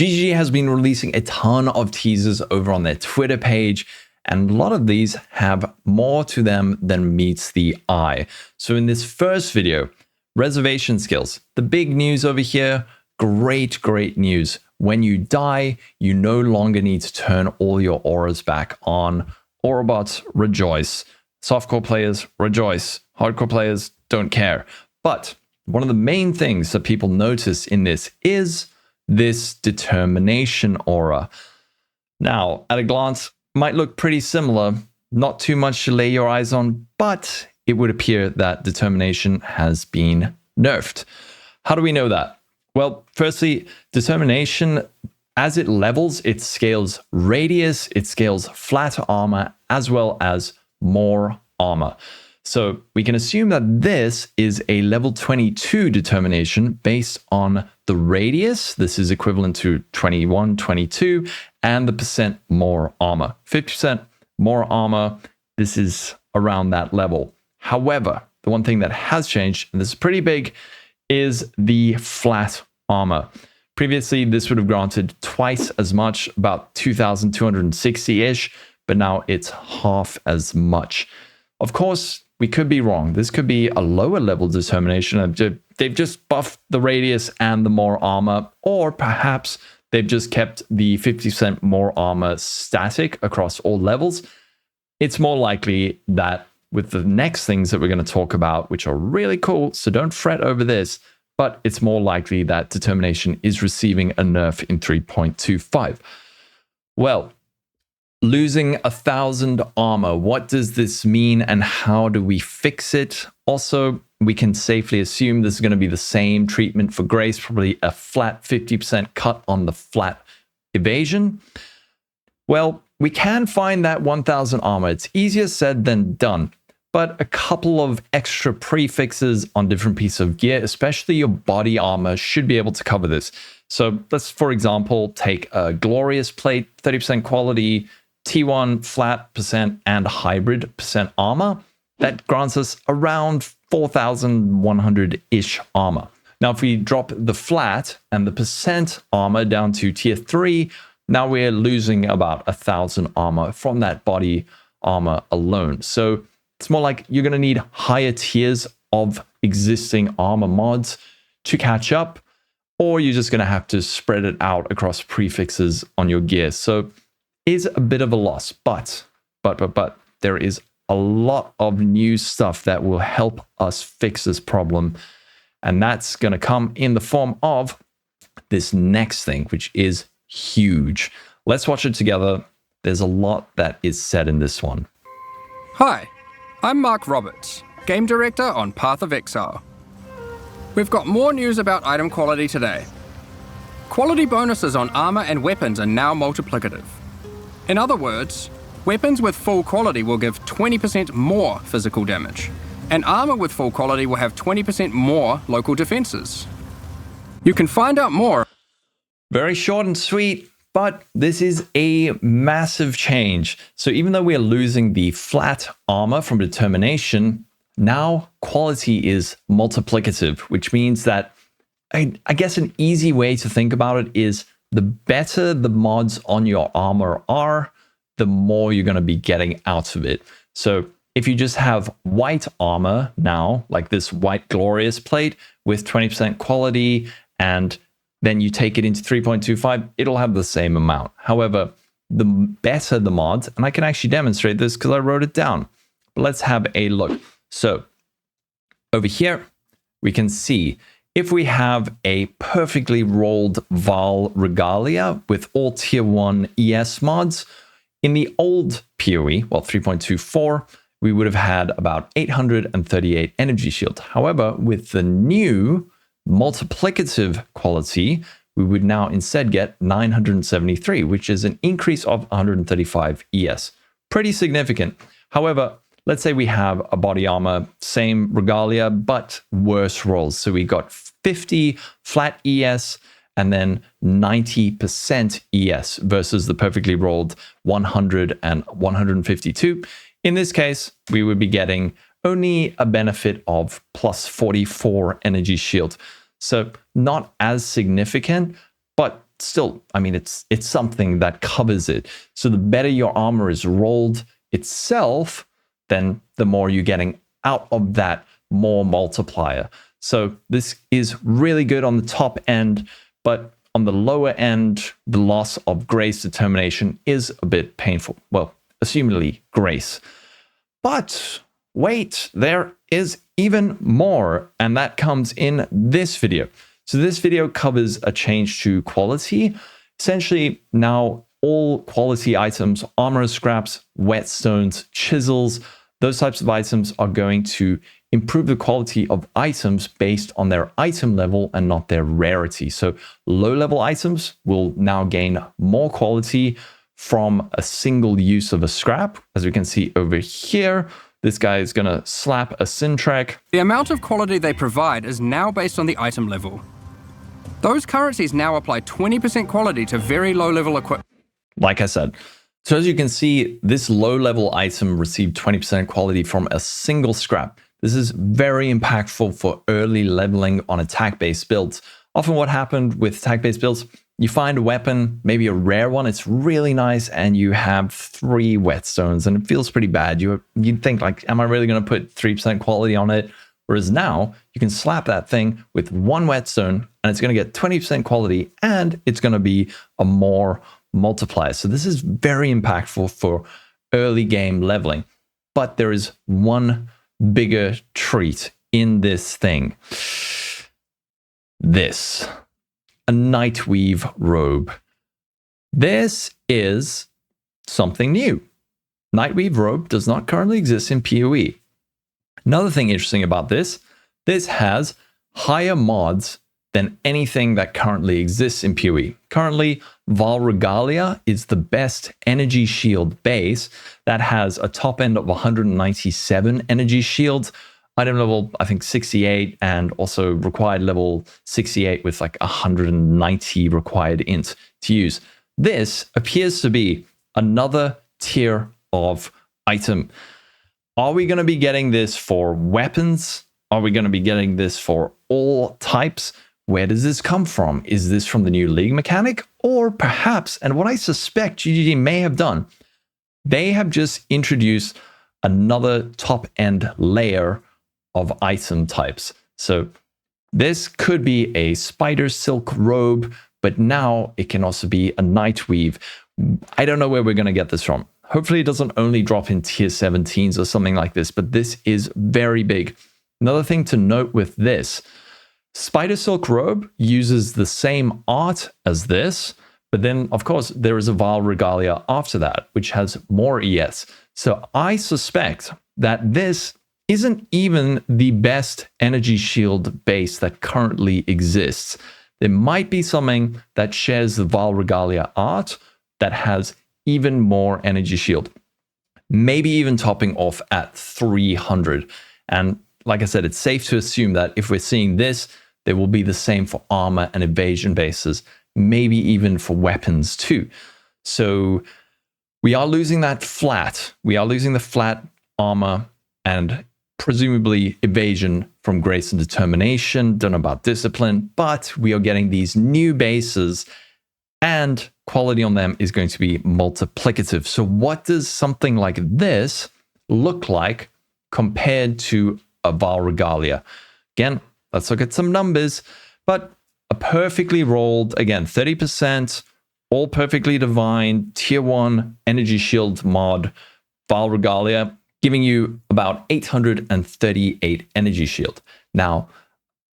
GG has been releasing a ton of teasers over on their Twitter page, and a lot of these have more to them than meets the eye. So in this first video, reservation skills, the big news over here, great news. When you die, you no longer need to turn all your auras back on. Aura bots, rejoice. Softcore players, rejoice. Hardcore players, don't care. But one of the main things that people notice in this is this determination aura. Now, at a glance, might look pretty similar, not too much to lay your eyes on, but it would appear that determination has been nerfed. How do we know that? Well, firstly, determination, as it levels, it scales radius, it scales flat armor, as well as more armor. So we can assume that this is a level 22 determination based on the radius. This is equivalent to 21, 22, and the percent more armor. 50% more armor, this is around that level. However, the one thing that has changed, and this is pretty big, is the flat armor. Previously, this would have granted twice as much, about 2,260-ish, but now it's half as much. Of course, we could be wrong. This could be a lower level determination. They've just buffed the radius and the more armor, or perhaps they've just kept the 50% more armor static across all levels. It's more likely that with the next things that we're going to talk about, which are really cool, so don't fret over this, but it's more likely that determination is receiving a nerf in 3.25. Well, losing 1,000 armor, what does this mean and how do we fix it? Also, we can safely assume this is going to be the same treatment for Grace, probably a flat 50% cut on the flat evasion. Well, we can find that 1,000 armor. It's easier said than done, but a couple of extra prefixes on different pieces of gear, especially your body armor, should be able to cover this. So let's, for example, take a Glorious Plate, 30% quality, T1 flat percent and hybrid percent armor. That grants us around 4,100-ish armor. Now, if we drop the flat and the percent armor down to tier 3, now we're losing about 1,000 armor from that body armor alone. So it's more like you're going to need higher tiers of existing armor mods to catch up, or you're just going to have to spread it out across prefixes on your gear. So is a bit of a loss, but there is a lot of new stuff that will help us fix this problem. And that's going to come in the form of this next thing, which is huge. Let's watch it together. There's a lot that is said in this one. Hi, I'm Mark Roberts, Game Director on Path of Exile. We've got more news about item quality today. Quality bonuses on armor and weapons are now multiplicative. In other words, weapons with full quality will give 20% more physical damage, and armor with full quality will have 20% more local defenses. You can find out more. Very short and sweet, but this is a massive change. So even though we are losing the flat armor from determination, now quality is multiplicative, which means that I guess an easy way to think about it is the better the mods on your armor are, the more you're going to be getting out of it. So if you just have white armor now, like this white Glorious Plate with 20% quality, and then you take it into 3.25, it'll have the same amount. However, the better the mods, and I can actually demonstrate this because I wrote it down. But let's have a look. So over here, we can see if we have a perfectly rolled Val Regalia with all tier 1 ES mods, in the old PoE, well, 3.24, we would have had about 838 energy shield. However, with the new multiplicative quality, we would now instead get 973, which is an increase of 135 ES. Pretty significant. However, let's say we have a body armor, same regalia, but worse rolls. So we got 50 flat ES and then 90% ES versus the perfectly rolled 100 and 152. In this case, we would be getting only a benefit of plus 44 energy shield. So not as significant, but still, I mean, it's something that covers it. So the better your armor is rolled itself, then the more you're getting out of that more multiplier. So this is really good on the top end, but on the lower end, the loss of grace determination is a bit painful. Well, assumedly grace. But wait, there is even more, and that comes in this video. So this video covers a change to quality. Essentially, now all quality items, armor scraps, whetstones, chisels, those types of items are going to improve the quality of items based on their item level and not their rarity. So low-level items will now gain more quality from a single use of a scrap. As we can see over here, this guy is going to slap a Syntrek. The amount of quality they provide is now based on the item level. Those currencies now apply 20% quality to very low-level equipment. Like I said, so as you can see, this low-level item received 20% quality from a single scrap. This is very impactful for early leveling on attack-based builds. Often what happened with attack-based builds, you find a weapon, maybe a rare one, it's really nice, and you have 3 whetstones, and it feels pretty bad. You'd think, like, am I really going to put 3% quality on it? Whereas now, you can slap that thing with 1 whetstone, and it's going to get 20% quality, and it's going to be a more multiplier. So this is very impactful for early game leveling. But there is one bigger treat in this thing. This, a Nightweave robe. This is something new. Nightweave robe does not currently exist in PoE. Another thing interesting about this has higher mods than anything that currently exists in PoE. Currently, Val Regalia is the best energy shield base that has a top end of 197 energy shields, item level, I think 68, and also required level 68 with like 190 required int to use. This appears to be another tier of item. Are we going to be getting this for weapons? Are we going to be getting this for all types? Where does this come from? Is this from the new league mechanic? Or perhaps, and what I suspect GGG may have done, they have just introduced another top-end layer of item types. So this could be a spider silk robe, but now it can also be a Nightweave. I don't know where we're going to get this from. Hopefully it doesn't only drop in tier 17s or something like this, but this is very big. Another thing to note with this, Spider Silk Robe uses the same art as this, but then, of course, there is a Val Regalia after that, which has more ES. So I suspect that this isn't even the best energy shield base that currently exists. There might be something that shares the Val Regalia art that has even more energy shield. Maybe even topping off at 300. And like I said, it's safe to assume that if we're seeing this, there will be the same for armor and evasion bases, maybe even for weapons too. So we are losing that flat. We are losing the flat armor and presumably evasion from grace and determination. Don't know about discipline, but we are getting these new bases and quality on them is going to be multiplicative. So what does something like this look like compared to a Val Regalia? Again, let's look at some numbers, but a perfectly rolled, again, 30%, all perfectly divine, tier 1 energy shield mod, Val Regalia, giving you about 838 energy shield. Now,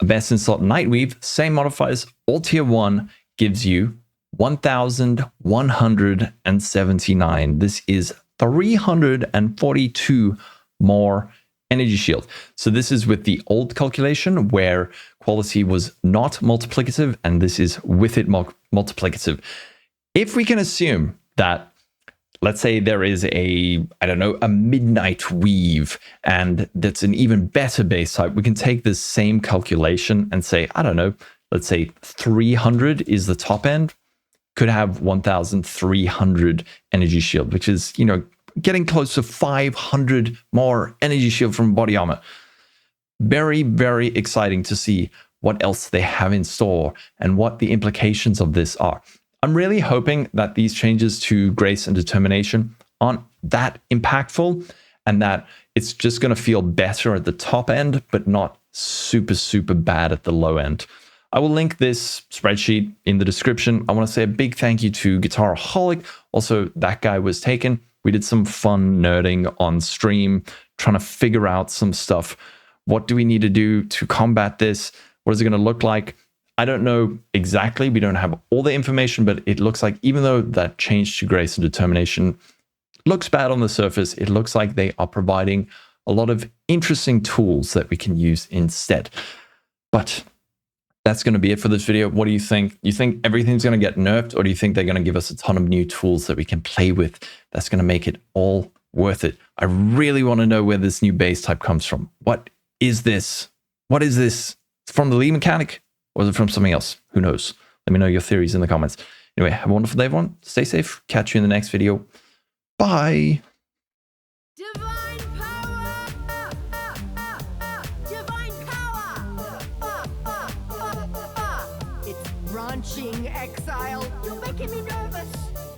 a best in slot Nightweave, same modifiers, all tier 1, gives you 1,179. This is 342 more energy shield. So this is with the old calculation where quality was not multiplicative, and this is with it multiplicative. If we can assume that, let's say there is a midnight weave, and that's an even better base type, we can take this same calculation and say, let's say 300 is the top end, could have 1,300 energy shield, which is, getting close to 500 more energy shield from body armor. Very, very exciting to see what else they have in store and what the implications of this are. I'm really hoping that these changes to grace and determination aren't that impactful and that it's just going to feel better at the top end, but not super, super bad at the low end. I will link this spreadsheet in the description. I want to say a big thank you to Guitaraholic. Also, that guy was taken. We did some fun nerding on stream, trying to figure out some stuff. What do we need to do to combat this? What is it going to look like? I don't know exactly. We don't have all the information, but it looks like even though that change to grace and determination looks bad on the surface, it looks like they are providing a lot of interesting tools that we can use instead. But that's going to be it for this video. What do you think? You think everything's going to get nerfed, or do you think they're going to give us a ton of new tools that we can play with that's going to make it all worth it? I really want to know where this new base type comes from. What is this? What is this? From the lead mechanic, or is it from something else? Who knows? Let me know your theories in the comments. Anyway, have a wonderful day, everyone. Stay safe. Catch you in the next video. Bye. Divine power! Divine power! It's branching, Exile. You're making me nervous.